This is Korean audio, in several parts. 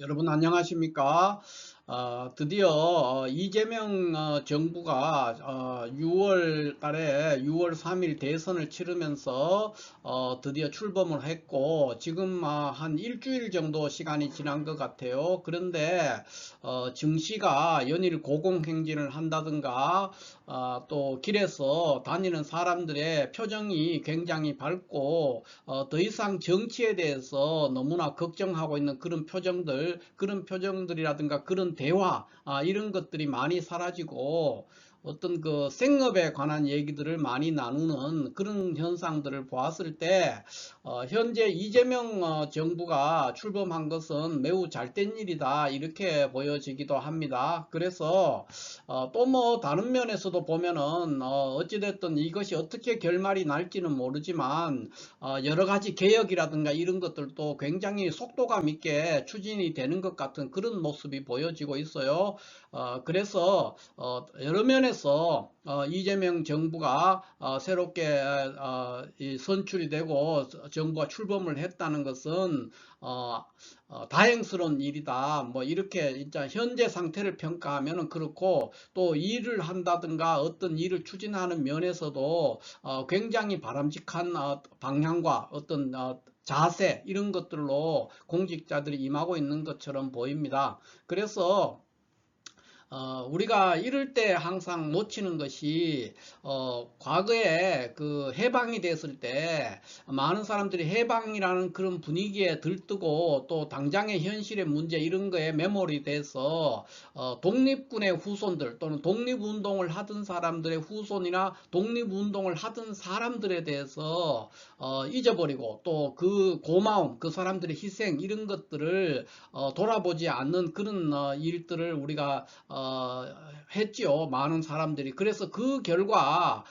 여러분 안녕하십니까? 드디어 이재명 정부가 6월 달에 6월 3일 대선을 치르면서 드디어 출범을 했고 지금 한 일주일 정도 시간이 지난 것 같아요. 그런데 증시가 연일 고공행진을 한다든가 또 길에서 다니는 사람들의 표정이 굉장히 밝고 더 이상 정치에 대해서 너무나 걱정하고 있는 그런 표정들이라든가 그런 대화, 이런 것들이 많이 사라지고 어떤 그 생업에 관한 얘기들을 많이 나누는 그런 현상들을 보았을 때 현재 이재명 정부가 출범한 것은 매우 잘된 일이다 이렇게 보여지기도 합니다. 그래서 또 뭐 다른 면에서도 보면은 어찌됐든 이것이 어떻게 결말이 날지는 모르지만 여러 가지 개혁이라든가 이런 것들도 굉장히 속도감 있게 추진이 되는 것 같은 그런 모습이 보여지고 있어요. 그래서 여러 면에서 이재명 정부가 새롭게 선출이 되고 정부가 출범을 했다는 것은 다행스러운 일이다. 뭐 이렇게 진짜 현재 상태를 평가하면은 그렇고 또 일을 한다든가 어떤 일을 추진하는 면에서도 굉장히 바람직한 방향과 어떤 자세 이런 것들로 공직자들이 임하고 있는 것처럼 보입니다. 그래서 우리가 이럴 때 항상 놓치는 것이 과거에 그 해방이 됐을 때 많은 사람들이 해방이라는 그런 분위기에 들뜨고 또 당장의 현실의 문제 이런 거에 매몰이 돼서 독립군의 후손들 또는 독립운동을 하던 사람들의 후손이나 독립운동을 하던 사람들에 대해서 잊어버리고 또 그 고마움 그 사람들의 희생 이런 것들을 돌아보지 않는 그런 일들을 우리가 했지요. 많은 사람들이. 그래서 그 결과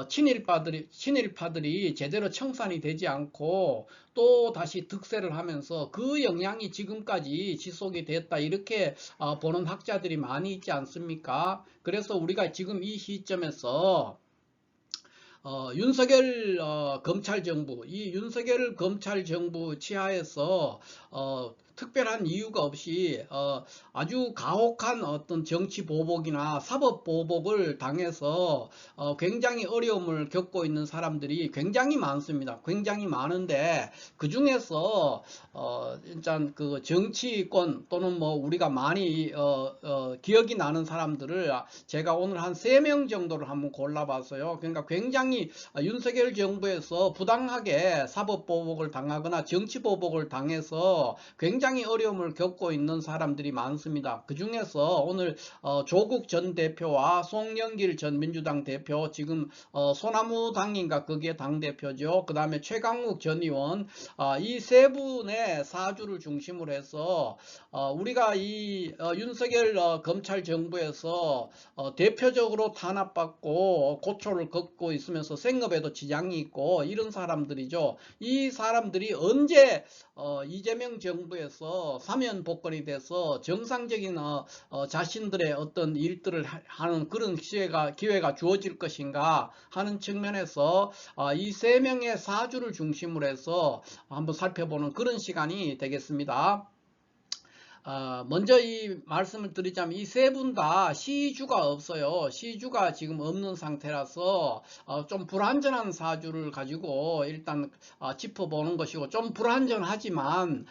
친일파들이 제대로 청산이 되지 않고 또 다시 득세를 하면서 그 영향이 지금까지 지속이 됐다. 이렇게 보는 학자들이 많이 있지 않습니까? 그래서 우리가 지금 이 시점에서 윤석열 검찰정부, 이 윤석열 검찰정부 치하에서 특별한 이유가 없이 아주 가혹한 어떤 정치 보복이나 사법 보복을 당해서 굉장히 어려움을 겪고 있는 사람들이 굉장히 많습니다. 굉장히 많은데 그 중에서 일단 그 정치권 또는 뭐 우리가 많이 기억이 나는 사람들을 제가 오늘 한 3명 정도를 한번 골라봤어요. 그러니까 굉장히 윤석열 정부에서 부당하게 사법보복을 당하거나 정치보복을 당해서 굉장히 어려움을 겪고 있는 사람들이 많습니다. 그 중에서 오늘 조국 전 대표와 송영길 전 민주당 대표, 지금 소나무당인가 그게 당대표죠. 그 다음에 최강욱 전 의원, 이 세 분의 사주를 중심으로 해서 우리가 이 윤석열 검찰 정부에서 대표적으로 탄압받고 고초를 겪고 있으면서 생업에도 지장이 있고 이런 사람들이죠. 이 사람들이 언제 이재명 정부에서 사면 복권이 돼서 정상적인 자신들의 어떤 일들을 하는 그런 기회가 주어질 것인가 하는 측면에서 이 세 명의 사주를 중심으로 해서 한번 살펴보는 그런 시간이 되겠습니다. 먼저 이 말씀을 드리자면 이 세 분 다 시주가 없어요. 시주가 지금 없는 상태라서 좀 불완전한 사주를 가지고 일단 짚어보는 것이고, 좀 불완전하지만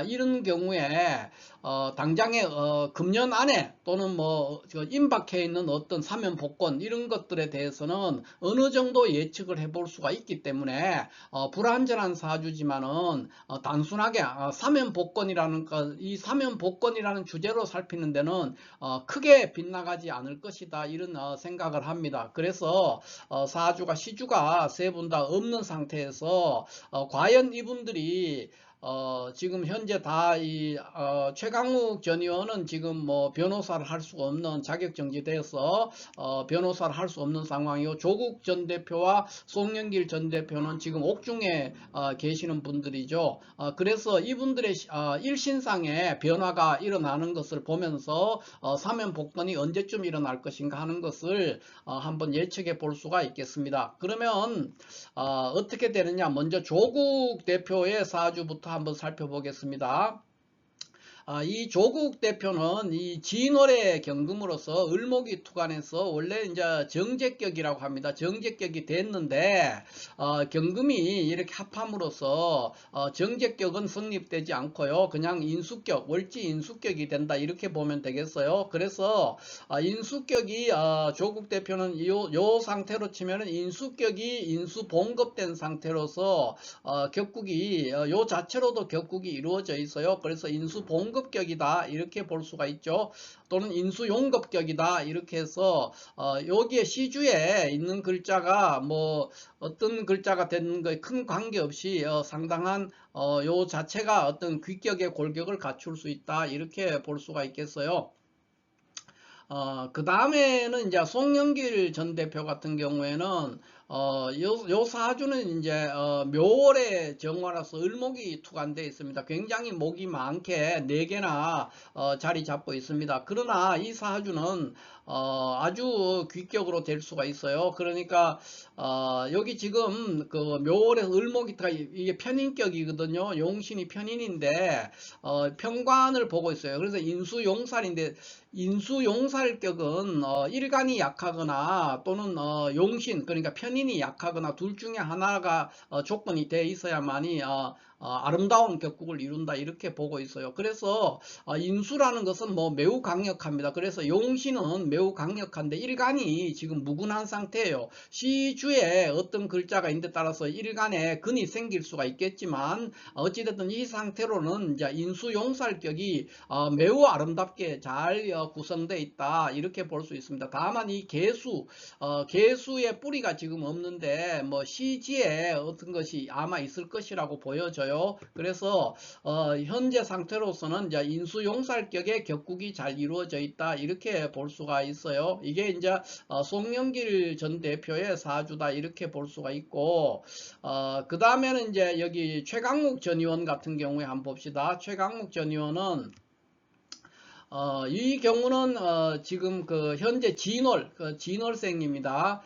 이런 경우에 당장에 금년 안에 또는 뭐 임박해 있는 어떤 사면 복권 이런 것들에 대해서는 어느 정도 예측을 해볼 수가 있기 때문에 불완전한 사주지만은 단순하게 사면 복권이라는 이 사면 복권이라는 주제로 살피는 데는 크게 빗나가지 않을 것이다 이런 생각을 합니다. 그래서 사주가 시주가 세 분 다 없는 상태에서 과연 이분들이 지금 현재 다 최강욱 전 의원은 지금 뭐 변호사를 할 수가 없는 자격정지돼서 변호사를 할 수 없는 상황이고, 조국 전 대표와 송영길 전 대표는 지금 옥중에 계시는 분들이죠. 그래서 이분들의 일신상의 변화가 일어나는 것을 보면서 사면 복권이 언제쯤 일어날 것인가 하는 것을 한번 예측해 볼 수가 있겠습니다. 그러면 어떻게 되느냐, 먼저 조국 대표의 사주부터 한번 살펴보겠습니다. 이 조국 대표는 이 진월의 경금으로서 을목이 투관해서 원래 이제 정제격이라고 합니다. 정제격이 됐는데 경금이 이렇게 합함으로써 정제격은 성립되지 않고요. 그냥 인수격, 월지 인수격이 된다 이렇게 보면 되겠어요. 그래서 인수격이 조국 대표는 요 상태로 치면은 인수격이 인수봉급된 상태로서 격국이 요 자체로도 격국이 이루어져 있어요. 그래서 인수봉급격이다 이렇게 볼 수가 있죠. 또는 인수용급격이다 이렇게 해서 여기에 시주에 있는 글자가 뭐 어떤 글자가 되는 거에 큰 관계없이 상당한 요 자체가 어떤 귀격의 골격을 갖출 수 있다 이렇게 볼 수가 있겠어요. 그 다음에는 이제 송영길 전 대표 같은 경우에는 요 사주는 이제 묘월의 정화라서 을목이 투관되어 있습니다. 굉장히 목이 많게 4개나 자리 잡고 있습니다. 그러나 이 사주는 아주 귀격으로 될 수가 있어요. 그러니까 여기 지금 그 묘월에서 을목이 이게 편인격이거든요. 용신이 편인인데 편관을 보고 있어요. 그래서 인수용살인데 인수용살격은 일간이 약하거나 또는 용신 그러니까 편인이 약하거나 둘 중에 하나가 조건이 돼 있어야만이 아름다운 격국을 이룬다 이렇게 보고 있어요. 그래서 인수라는 것은 뭐 매우 강력합니다. 그래서 용신은 매우 강력한데 일간이 지금 무근한 상태예요. 시주에 어떤 글자가 있는 데 따라서 일간에 근이 생길 수가 있겠지만 어찌됐든 이 상태로는 이제 인수용살격이 매우 아름답게 잘 구성되어 있다 이렇게 볼 수 있습니다. 다만 이 개수의 뿌리가 지금 없는데 뭐 시지에 어떤 것이 아마 있을 것이라고 보여져요. 그래서 현재 상태로서는 이제 인수용살격의 격국이 잘 이루어져 있다 이렇게 볼 수가 있어요. 이게 이제 송영길 전 대표의 사주다 이렇게 볼 수가 있고 그 다음에는 이제 여기 최강욱 전 의원 같은 경우에 한번 봅시다. 최강욱 전 의원은 이 경우는 지금 그 현재 진월생입니다.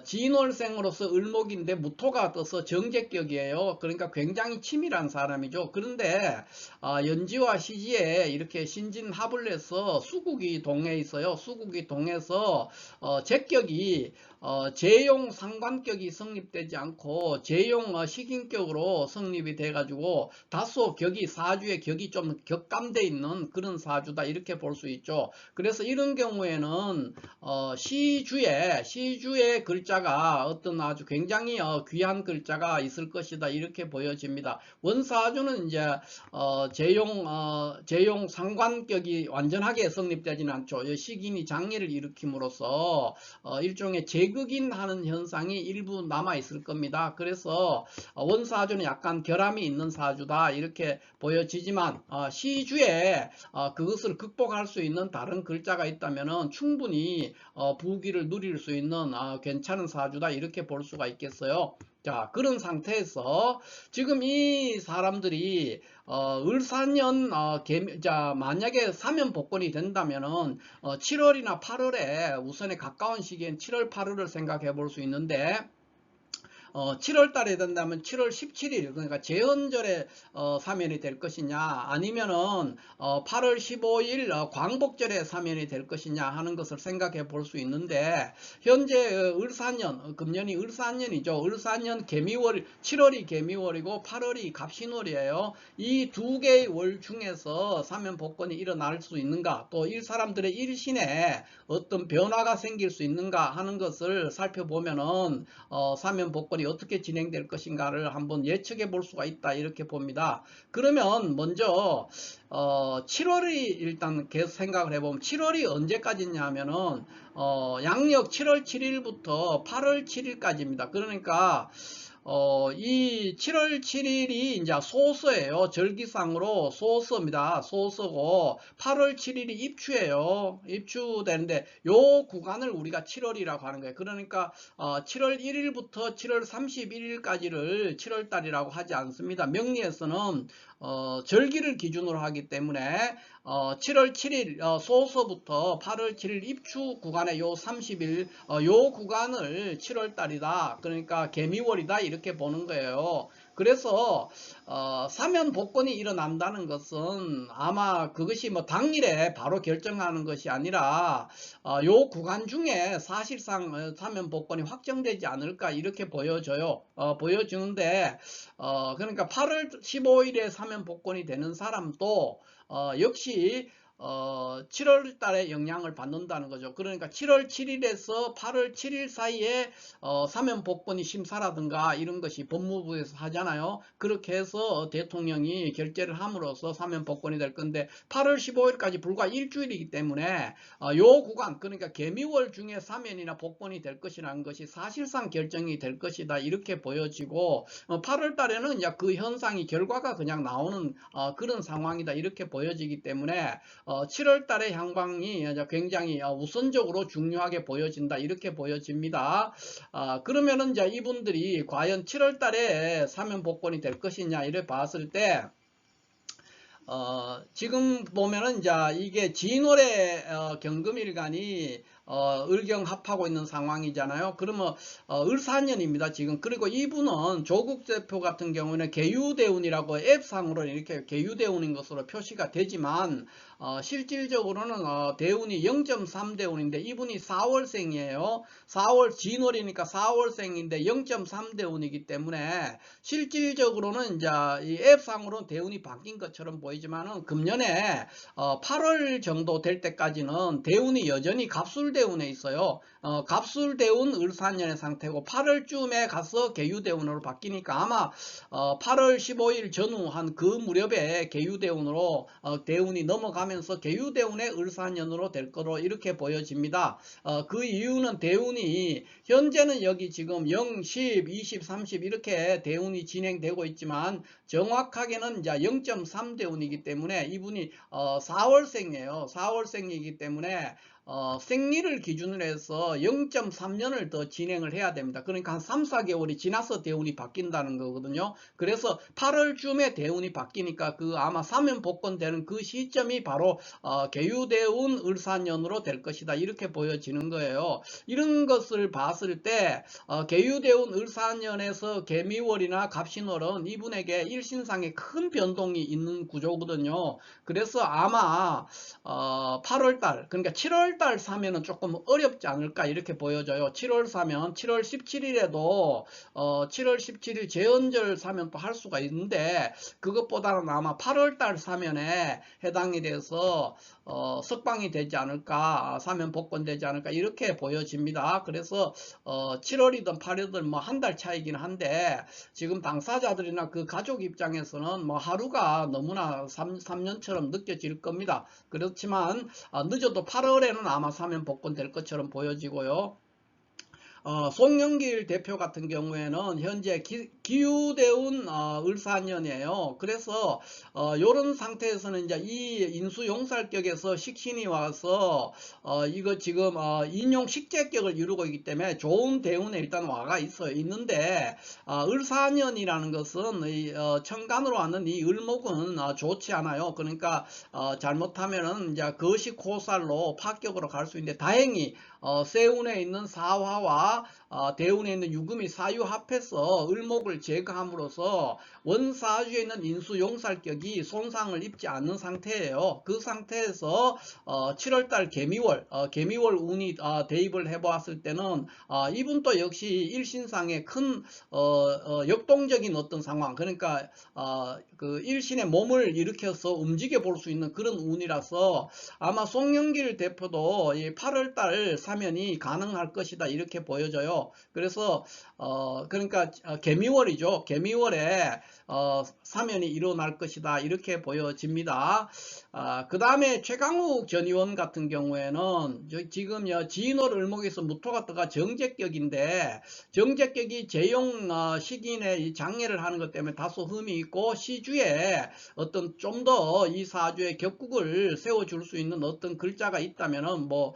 진월생으로서 을목인데 무토가 떠서 정제격이에요. 그러니까 굉장히 치밀한 사람이죠. 그런데 연지와 시지에 이렇게 신진합을 해서 수국이 동해 있어요. 수국이 동해서 제격이 재용 상관격이 성립되지 않고 재용 식인격으로 성립이 돼 가지고 다소 격이 사주의 격이 좀 격감돼 있는 그런 사주다 이렇게 볼 수 있죠. 그래서 이런 경우에는 시주에 글자가 어떤 아주 굉장히 귀한 글자가 있을 것이다 이렇게 보여집니다. 원사주는 이제 재용 상관격이 완전하게 성립되지는 않죠. 식인이 장애를 일으킴으로써 일종의 제극인 하는 현상이 일부 남아 있을 겁니다. 그래서 원사주는 약간 결함이 있는 사주다 이렇게 보여지지만 시주에 그것을 극복할 수 있는 다른 글자가 있다면 충분히 부귀를 누릴 수 있는 괜찮은 사주다 이렇게 볼 수가 있겠어요. 자, 그런 상태에서 지금 이 사람들이 을사년 만약에 사면 복권이 된다면은 7월이나 8월에 우선에 가까운 시기엔 7월 8월을 생각해 볼 수 있는데 7월 달에 된다면 7월 17일 그러니까 제헌절에 사면이 될 것이냐 아니면은 8월 15일 광복절에 사면이 될 것이냐 하는 것을 생각해 볼 수 있는데 현재 을사년 금년이 을사년이죠. 을사년 개미월 7월이 개미월이고 8월이 갑신월이에요. 이 두 개의 월 중에서 사면 복권이 일어날 수 있는가 또 이 사람들의 일신에 어떤 변화가 생길 수 있는가 하는 것을 살펴보면은 사면 복권이 어떻게 진행될 것인가를 한번 예측해 볼 수가 있다 이렇게 봅니다. 그러면 먼저 7월이 일단 계속 생각을 해보면 7월이 언제까지냐 하면은 양력 7월 7일부터 8월 7일까지입니다. 그러니까 이 7월 7일이 이제 소서예요. 절기상으로 소서입니다. 소서고 8월 7일이 입추예요. 입추되는데 요 구간을 우리가 7월이라고 하는 거예요. 그러니까 7월 1일부터 7월 31일까지를 7월 달이라고 하지 않습니다. 명리에서는 절기를 기준으로 하기 때문에 7월 7일 소서부터 8월 7일 입추 구간의 요 30일 요 구간을 7월 달이다. 그러니까 개미월이다 이렇게 보는 거예요. 그래서 사면 복권이 일어난다는 것은 아마 그것이 뭐 당일에 바로 결정하는 것이 아니라 요 구간 중에 사실상 사면 복권이 확정되지 않을까 이렇게 보여져요. 보여주는데 그러니까 8월 15일에 사면 복권이 되는 사람도 역시 7월 달에 영향을 받는다는 거죠. 그러니까 7월 7일에서 8월 7일 사이에 사면 복권이 심사라든가 이런 것이 법무부에서 하잖아요. 그렇게 해서 대통령이 결재를 함으로써 사면 복권이 될 건데 8월 15일까지 불과 일주일이기 때문에 요 구간, 그러니까 개미월 중에 사면이나 복권이 될 것이라는 것이 사실상 결정이 될 것이다 이렇게 보여지고 8월 달에는 이제 그 현상이 결과가 그냥 나오는 그런 상황이다 이렇게 보여지기 때문에 7월 달의 향방이 굉장히 우선적으로 중요하게 보여진다 이렇게 보여집니다. 그러면은 이제 이분들이 과연 7월 달에 사면 복권이 될 것이냐 이를 봤을 때 지금 보면은 이제 이게 진월에 경금일간이 을경합하고 있는 상황이잖아요. 그러면 을사년입니다 지금. 그리고 이분은 조국 대표 같은 경우는 계유대운이라고 앱상으로 이렇게 계유대운인 것으로 표시가 되지만 실질적으로는 대운이 0.3대운인데 이분이 4월생이에요. 4월 진월이니까 4월생인데 0.3대운이기 때문에 실질적으로는 이제 이 앱상으로는 대운이 바뀐 것처럼 보이지만은 금년에 8월 정도 될 때까지는 대운이 여전히 갑술대운에 있어요. 갑술대운 을사년의 상태고 8월쯤에 가서 계유대운으로 바뀌니까 아마 8월 15일 전후 한 그 무렵에 계유대운으로 대운이 넘어가면서 계유대운의 을사년으로 될 거로 이렇게 보여집니다. 그 이유는 대운이 현재는 여기 지금 0, 10, 20, 30 이렇게 대운이 진행되고 있지만 정확하게는 이제 0.3대운이기 때문에 이분이 4월생이에요. 4월생이기 때문에 생리를 기준으로 해서 0.3년을 더 진행을 해야 됩니다. 그러니까 한 3, 4개월이 지나서 대운이 바뀐다는 거거든요. 그래서 8월쯤에 대운이 바뀌니까 그 아마 사면 복권 되는 그 시점이 바로 계유대운 을사년으로 될 것이다 이렇게 보여지는 거예요. 이런 것을 봤을 때 계유대운 을사년에서 개미월이나 갑신월은 이분에게 일신상에 큰 변동이 있는 구조거든요. 그래서 아마 8월달 그러니까 7월달 사면은 조금 어렵지 않을까 이렇게 보여져요. 7월 사면 7월 17일에도 7월 17일 제헌절 사면 또 할 수가 있는데 그것보다는 아마 8월달 사면에 해당이 돼서 석방이 되지 않을까, 사면 복권 되지 않을까 이렇게 보여집니다. 그래서 7월이든 8월이든 뭐 한 달 차이긴 한데 지금 당사자들이나 그 가족 입장에서는 뭐 하루가 너무나 3년처럼 느껴질 겁니다. 그렇지만 늦어도 8월에는 아마 사면 복권 될 것처럼 보여지고요. 송영길 대표 같은 경우에는 현재 기후대운 을사년이에요. 그래서 이런 상태에서는 이제 이 인수용살격에서 식신이 와서 이거 지금 인용식재격을 이루고 있기 때문에 좋은 대운에 일단 와가 있는데 을사년이라는 것은 천간으로 왔는 이 을목은 좋지 않아요. 그러니까 잘못하면은 이제 거시고살로 파격으로 갈 수 있는데 다행히 세운에 있는 사화와 대운에 있는 유금이 사유합해서 을목을 제거함으로써 원사주에 있는 인수용살격이 손상을 입지 않는 상태예요. 그 상태에서 7월달 개미월 운이 대입을 해보았을 때는 이분도 역시 일신상의 큰 역동적인 어떤 상황, 그러니까 그 일신의 몸을 일으켜서 움직여 볼 수 있는 그런 운이라서 아마 송영길 대표도 이 8월달 사면이 가능할 것이다 이렇게 보여져요. 그래서 그러니까 개미월이죠. 개미월에 사면이 일어날 것이다 이렇게 보여집니다. 그 다음에 최강욱 전 의원 같은 경우에는 지금 진월 을목에서 무토가 떠가 정제격인데 정제격이 재용 식인의 장애를 하는 것 때문에 다소 흠이 있고 시주에 어떤 좀 더 이 사주에 격국을 세워줄 수 있는 어떤 글자가 있다면은 뭐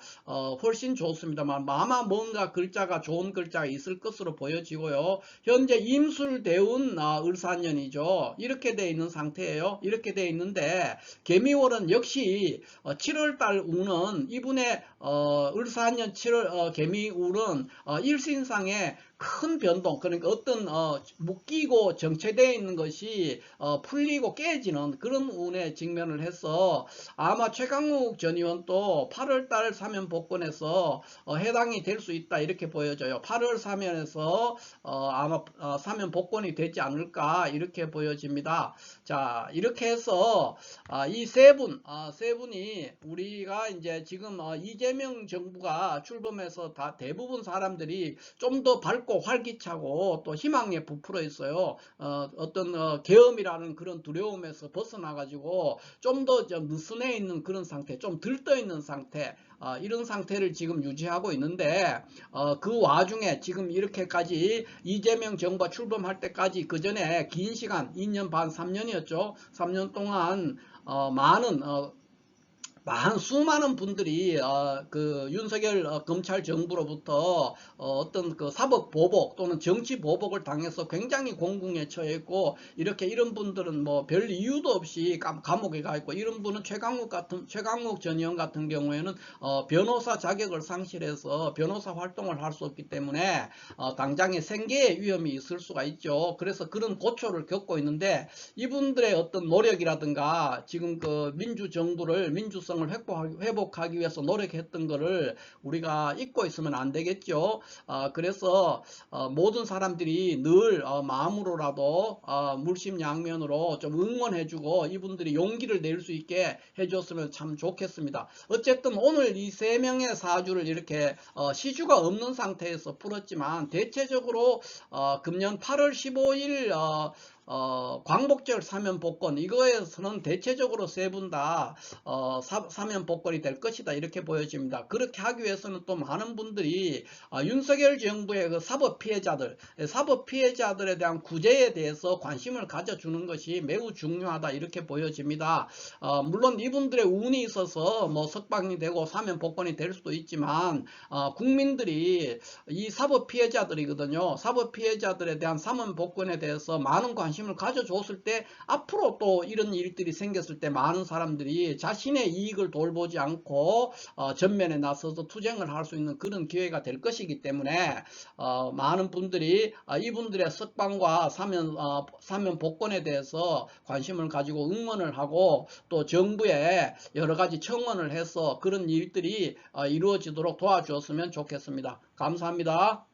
훨씬 좋습니다만 아마 뭔가 글자가 좋은 글자가 있을 것으로 보여지고요. 현재 임술대운 을사년이죠. 이렇게 돼 있는 상태예요. 이렇게 돼 있는데 개미월은 역시 7월달 운은 이분의 을사년 7월 개미울은 일신상에 큰 변동, 그러니까 어떤 묶이고 정체되어 있는 것이 풀리고 깨지는 그런 운에 직면을 해서 아마 최강욱 전 의원도 8월달 사면 복권에서 해당이 될 수 있다 이렇게 보여져요. 8월 사면에서 아마 사면 복권이 되지 않을까 이렇게 보여집니다. 자, 이렇게 해서 이 세 분이 우리가 이제 지금 이재명 정부가 출범해서 다 대부분 사람들이 좀 더 밝고 활기차고 또 희망에 부풀어 있어요. 어떤 계엄이라는 그런 두려움에서 벗어나 가지고 좀 더 느슨해 있는 그런 상태, 좀 들떠 있는 상태, 이런 상태를 지금 유지하고 있는데 그 와중에 지금 이렇게까지 이재명 정부가 출범할 때까지 그 전에 긴 시간 2년 반 3년이었죠. 3년 동안 많은 수많은 분들이 그 윤석열 검찰 정부로부터 어떤 그 사법 보복 또는 정치 보복을 당해서 굉장히 공궁에 처해 있고, 이렇게 이런 분들은 뭐 별 이유도 없이 감옥에 가 있고, 이런 분은 최강욱 전 의원 같은 경우에는 변호사 자격을 상실해서 변호사 활동을 할 수 없기 때문에 당장의 생계의 위험이 있을 수가 있죠. 그래서 그런 고초를 겪고 있는데, 이분들의 어떤 노력이라든가 지금 그 민주성을 회복하기 위해서 노력했던 것을 우리가 잊고 있으면 안 되겠죠. 그래서 모든 사람들이 늘 마음으로라도 물심양면으로 좀 응원해주고 이분들이 용기를 낼 수 있게 해줬으면 참 좋겠습니다. 어쨌든 오늘 이 세 명의 사주를 이렇게 시주가 없는 상태에서 풀었지만, 대체적으로 금년 8월 15일 광복절 사면 복권, 이거에서는 대체적으로 세 분 다 사면 복권이 될 것이다 이렇게 보여집니다. 그렇게 하기 위해서는 또 많은 분들이 윤석열 정부의 그 사법 피해자들에 대한 구제에 대해서 관심을 가져주는 것이 매우 중요하다 이렇게 보여집니다. 물론 이분들의 운이 있어서 뭐 석방이 되고 사면 복권이 될 수도 있지만, 국민들이 이 사법 피해자들이거든요. 사법 피해자들에 대한 사면 복권에 대해서 많은 관심을 가져줬을 때, 앞으로 또 이런 일들이 생겼을 때 많은 사람들이 자신의 이익을 돌보지 않고 전면에 나서서 투쟁을 할 수 있는 그런 기회가 될 것이기 때문에 많은 분들이 이분들의 석방과 사면 복권에 대해서 관심을 가지고 응원을 하고, 또 정부에 여러 가지 청원을 해서 그런 일들이 이루어지도록 도와주었으면 좋겠습니다. 감사합니다.